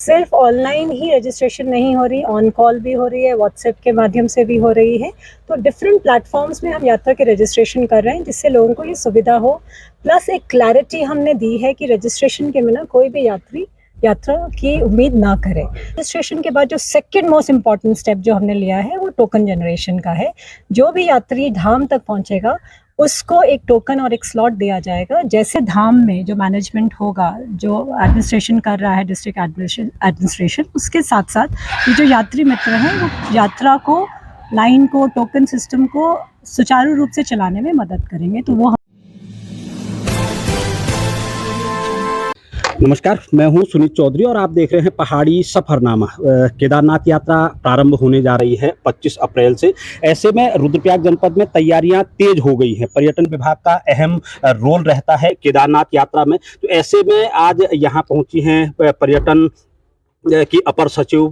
सिर्फ ऑनलाइन ही रजिस्ट्रेशन नहीं हो रही, ऑन कॉल भी हो रही है, व्हाट्सएप के माध्यम से भी हो रही है। तो डिफरेंट प्लेटफॉर्म्स में हम यात्रा के रजिस्ट्रेशन कर रहे हैं जिससे लोगों को ये सुविधा हो। प्लस एक क्लैरिटी हमने दी है कि रजिस्ट्रेशन के बिना कोई भी यात्री यात्रा की उम्मीद ना करें। रजिस्ट्रेशन के बाद जो सेकंड मोस्ट इम्पॉर्टेंट स्टेप जो हमने लिया है वो टोकन जनरेशन का है। जो भी यात्री धाम तक पहुंचेगा उसको एक टोकन और एक स्लॉट दिया जाएगा। जैसे धाम में जो मैनेजमेंट होगा, जो एडमिनिस्ट्रेशन कर रहा है, डिस्ट्रिक्ट एडमिनिस्ट्रेशन, उसके साथ साथ ये जो यात्री मित्र हैं वो यात्रा को, लाइन को, टोकन सिस्टम को सुचारू रूप से चलाने में मदद करेंगे। तो वो नमस्कार, मैं हूं सुनीत चौधरी और आप देख रहे हैं पहाड़ी सफरनामा। केदारनाथ यात्रा प्रारंभ होने जा रही है 25 अप्रैल से। ऐसे में रुद्रप्रयाग जनपद में तैयारियां तेज हो गई हैं। पर्यटन विभाग का अहम रोल रहता है केदारनाथ यात्रा में। तो ऐसे में आज यहां पहुंची हैं पर्यटन की अपर सचिव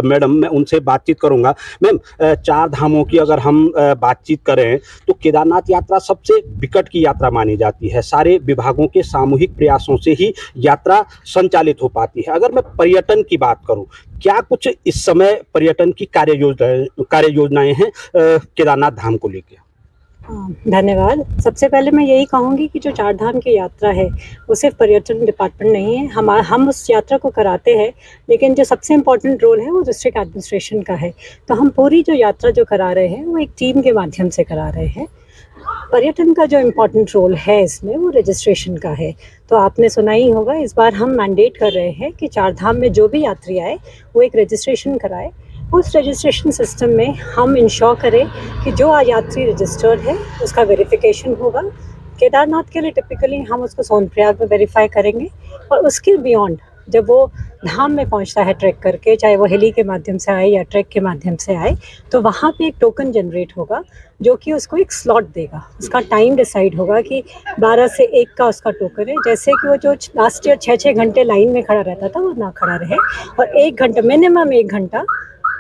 मैडम। मैं उनसे बातचीत करूंगा। मैम, चार धामों की अगर हम बातचीत करें तो केदारनाथ यात्रा सबसे विकट की यात्रा मानी जाती है। सारे विभागों के सामूहिक प्रयासों से ही यात्रा संचालित हो पाती है। अगर मैं पर्यटन की बात करूं, क्या कुछ इस समय पर्यटन की कार्य योजनाएं हैं केदारनाथ धाम को लेकर? धन्यवाद। सबसे पहले मैं यही कहूँगी कि जो चार धाम की यात्रा है वो सिर्फ पर्यटन डिपार्टमेंट नहीं है। हम उस यात्रा को कराते हैं, लेकिन जो सबसे इम्पोर्टेंट रोल है वो डिस्ट्रिक्ट एडमिनिस्ट्रेशन का है। तो हम पूरी जो यात्रा जो करा रहे हैं वो एक टीम के माध्यम से करा रहे हैं। पर्यटन का जो इम्पोर्टेंट रोल है इसमें वो रजिस्ट्रेशन का है। तो आपने सुना ही होगा, इस बार हम मैंडेट कर रहे हैं कि चार धाम में जो भी यात्री आए वो एक रजिस्ट्रेशन कराए। उस रजिस्ट्रेशन सिस्टम में हम इंश्योर करें कि जो यात्री रजिस्टर्ड है उसका वेरिफिकेशन होगा। केदारनाथ के लिए टिपिकली हम उसको सोनप्रयाग में वेरीफाई करेंगे, और उसके बियॉन्ड जब वो धाम में पहुंचता है ट्रैक करके, चाहे वो हेली के माध्यम से आए या ट्रैक के माध्यम से आए, तो वहाँ पे एक टोकन जनरेट होगा जो कि उसको एक स्लॉट देगा। उसका टाइम डिसाइड होगा कि 12 से 1 का उसका टोकन है। जैसे कि वो जो लास्ट ईयर 6-6 घंटे लाइन में खड़ा रहता था वो ना खड़ा रहे, और 1 घंटा, मिनिमम 1 घंटा,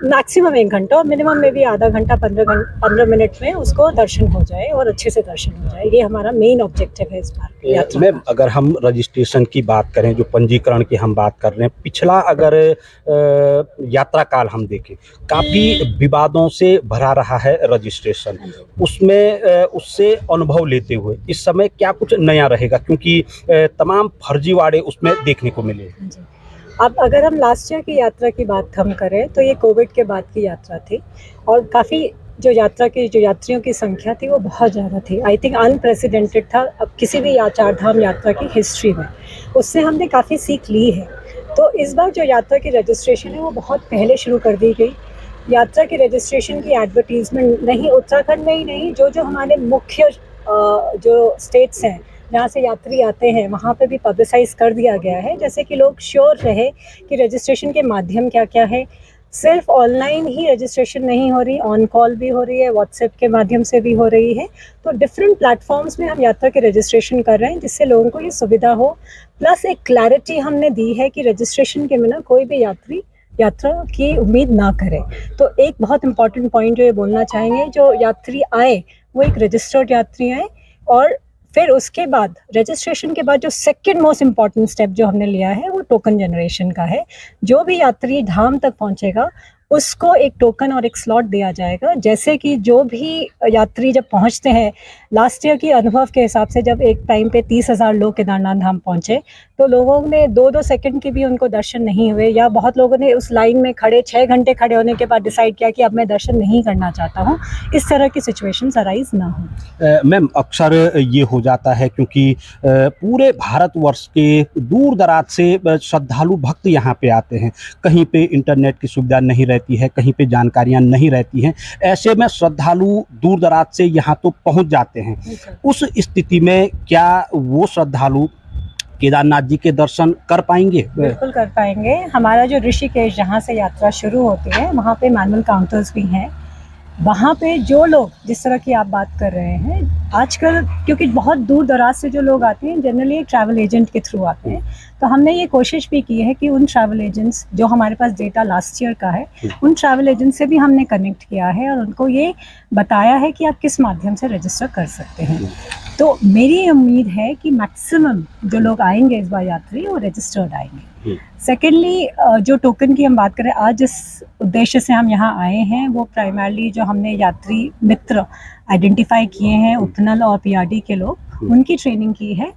मैक्सिमम 1 घंटा, और मिनिमम में भी आधा घंटा, 15 मिनट में उसको दर्शन हो जाए और अच्छे से दर्शन हो जाए। ये हमारा मेन ऑब्जेक्टिव है इस बार की यात्रा। मैम, अगर हम रजिस्ट्रेशन की बात करें, जो पंजीकरण की हम बात कर रहे हैं, पिछला अगर यात्रा काल हम देखें, काफ़ी विवादों से भरा रहा है रजिस्ट्रेशन। उसमें उससे अनुभव लेते हुए इस समय क्या कुछ नया रहेगा, क्योंकि तमाम फर्जीवाड़े उसमें देखने को मिले। अब अगर हम लास्ट ईयर की यात्रा की बात हम करें तो ये कोविड के बाद की यात्रा थी, और काफ़ी जो यात्रियों की संख्या थी वो बहुत ज़्यादा थी। आई थिंक अनप्रेसिडेंटेड था अब किसी भी चार धाम यात्रा की हिस्ट्री में। उससे हमने काफ़ी सीख ली है। तो इस बार जो यात्रा की रजिस्ट्रेशन है वो बहुत पहले शुरू कर दी गई। यात्रा की रजिस्ट्रेशन की एडवर्टीजमेंट नहीं, उत्तराखंड में ही नहीं, जो हमारे मुख्य जो स्टेट्स हैं जहाँ से यात्री आते हैं वहाँ पे भी पब्लिसाइज कर दिया गया है, जैसे कि लोग श्योर रहे कि रजिस्ट्रेशन के माध्यम क्या क्या है। सिर्फ ऑनलाइन ही रजिस्ट्रेशन नहीं हो रही, ऑन कॉल भी हो रही है, व्हाट्सएप के माध्यम से भी हो रही है। तो डिफरेंट प्लेटफॉर्म्स में हम यात्रा के रजिस्ट्रेशन कर रहे हैं जिससे लोगों को ये सुविधा हो। प्लस एक क्लैरिटी हमने दी है कि रजिस्ट्रेशन के बिना कोई भी यात्री यात्रा की उम्मीद ना करें। तो एक बहुत इंपॉर्टेंट पॉइंट जो ये बोलना चाहेंगे, जो यात्री आए वो एक रजिस्टर्ड यात्री आए, और फिर उसके बाद रजिस्ट्रेशन के बाद जो सेकंड मोस्ट इम्पॉर्टेंट स्टेप जो हमने लिया है वो टोकन जनरेशन का है। जो भी यात्री धाम तक पहुंचेगा उसको एक टोकन और एक स्लॉट दिया जाएगा। जैसे कि जो भी यात्री जब पहुंचते हैं, लास्ट ईयर के अनुभव के हिसाब से जब एक टाइम पे 30,000 लोग केदारनाथ धाम पहुंचे तो लोगों ने 2-2 सेकंड की भी उनको दर्शन नहीं हुए, या बहुत लोगों ने उस लाइन में खड़े 6 घंटे खड़े होने के बाद डिसाइड किया कि अब मैं दर्शन नहीं करना चाहता हूँ। इस तरह की सिचुएशंस अराइज ना हो। मैम, अक्सर ये हो जाता है क्योंकि पूरे भारतवर्ष के दूर दराज से श्रद्धालु भक्त यहाँ पे आते हैं। कहीं पे इंटरनेट की सुविधा नहीं रहती है, कहीं पे जानकारियाँ नहीं रहती हैं। ऐसे में श्रद्धालु दूर दराज से यहाँ तो पहुँच जाते हैं। उस स्थिति में क्या वो श्रद्धालु केदारनाथ जी के दर्शन कर पाएंगे? बिल्कुल कर पाएंगे। हमारा जो ऋषिकेश जहाँ से यात्रा शुरू होती है वहाँ पे मैनुअल काउंटर्स भी हैं। वहाँ पे जो लोग, जिस तरह की आप बात कर रहे हैं, आजकल क्योंकि बहुत दूर दराज से जो लोग आते हैं जनरली ट्रैवल एजेंट के थ्रू आते हैं, तो हमने ये कोशिश भी की है कि उन ट्रैवल एजेंट्स जो हमारे पास डेटा लास्ट ईयर का है, उन ट्रैवल एजेंट से भी हमने कनेक्ट किया है और उनको ये बताया है कि आप किस माध्यम से रजिस्टर कर सकते हैं। तो मेरी उम्मीद है कि मैक्सिमम जो लोग आएंगे इस बार यात्री वो रजिस्टर्ड आएंगे। सेकेंडली, जो टोकन की हम बात करें, आज जिस उद्देश्य से हम यहाँ आए हैं वो प्राइमरली जो हमने यात्री मित्र आइडेंटिफाई किए हैं उपनल और पीआरडी के लोग, उनकी ट्रेनिंग की है,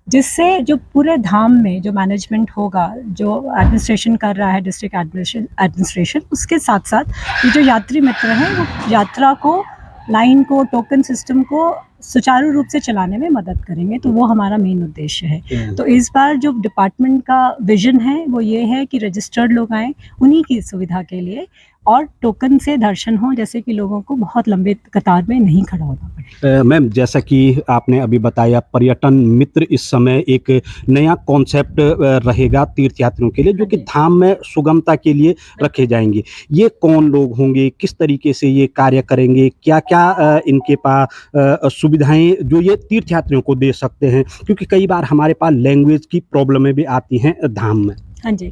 जिससे जो पूरे धाम में जो मैनेजमेंट होगा, जो एडमिनिस्ट्रेशन कर रहा है डिस्ट्रिक्ट एडमिनिस्ट्रेशन, उसके साथ साथ ये जो यात्री मित्र हैं वो यात्रा को, लाइन को, टोकन सिस्टम को सुचारू रूप से चलाने में मदद करेंगे। तो वो हमारा मेन उद्देश्य है। तो इस बार जो डिपार्टमेंट का विजन है वो ये है कि रजिस्टर्ड लोग आएँ उन्हीं की सुविधा के लिए, और टोकन से दर्शन हो, जैसे कि लोगों को बहुत लंबे कतार में नहीं खड़ा होना पड़े। मैम, जैसा कि आपने अभी बताया, पर्यटन मित्र इस समय एक नया कॉन्सेप्ट रहेगा तीर्थयात्रियों के लिए, जो कि धाम में सुगमता के लिए रखे जाएंगे। ये कौन लोग होंगे, किस तरीके से ये कार्य करेंगे, क्या क्या इनके पास सुविधाएं जो ये तीर्थयात्रियों को दे सकते हैं, क्योंकि कई बार हमारे पास लैंग्वेज की प्रॉब्लमें भी आती हैं धाम में। हाँ जी।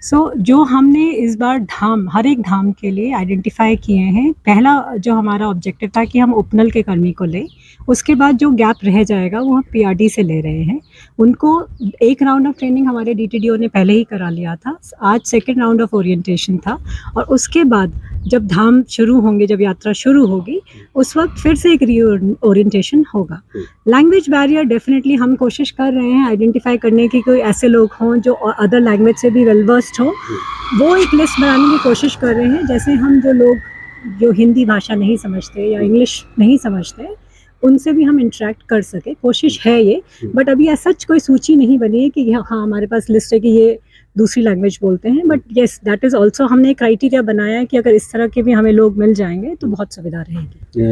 जो हमने इस बार धाम, हर एक धाम के लिए आइडेंटिफाई किए हैं, पहला जो हमारा ऑब्जेक्टिव था कि हम उपनल के कर्मी को लें, उसके बाद जो गैप रह जाएगा वो हम पीआरडी से ले रहे हैं। उनको एक राउंड ऑफ ट्रेनिंग हमारे डीटीडीओ ने पहले ही करा लिया था, आज सेकेंड राउंड ऑफ ओरिएंटेशन था, और उसके बाद जब धाम शुरू होंगे, जब यात्रा शुरू होगी, उस वक्त फिर से एक री ओरिएंटेशन होगा। लैंग्वेज बैरियर डेफिनेटली हम कोशिश कर रहे हैं आइडेंटिफाई करने की, कोई ऐसे लोग हों जो अदर लैंग्वेज से भी वेल वर्स्ड हो, वो एक लिस्ट बनाने की कोशिश कर रहे हैं। जैसे हम जो लोग जो हिंदी भाषा नहीं समझते या इंग्लिश नहीं समझते, उनसे भी हम इंटरेक्ट कर सके, कोशिश है ये। बट अभी ऐसा कोई सूची नहीं बनी है कि हाँ हमारे पास लिस्ट है कि ये दूसरी लैंग्वेज बोलते हैं, but yes that is also, हमने क्राइटेरिया बनाया है कि अगर इस तरह के भी हमें लोग मिल जाएंगे तो बहुत सुविधा रहेगी।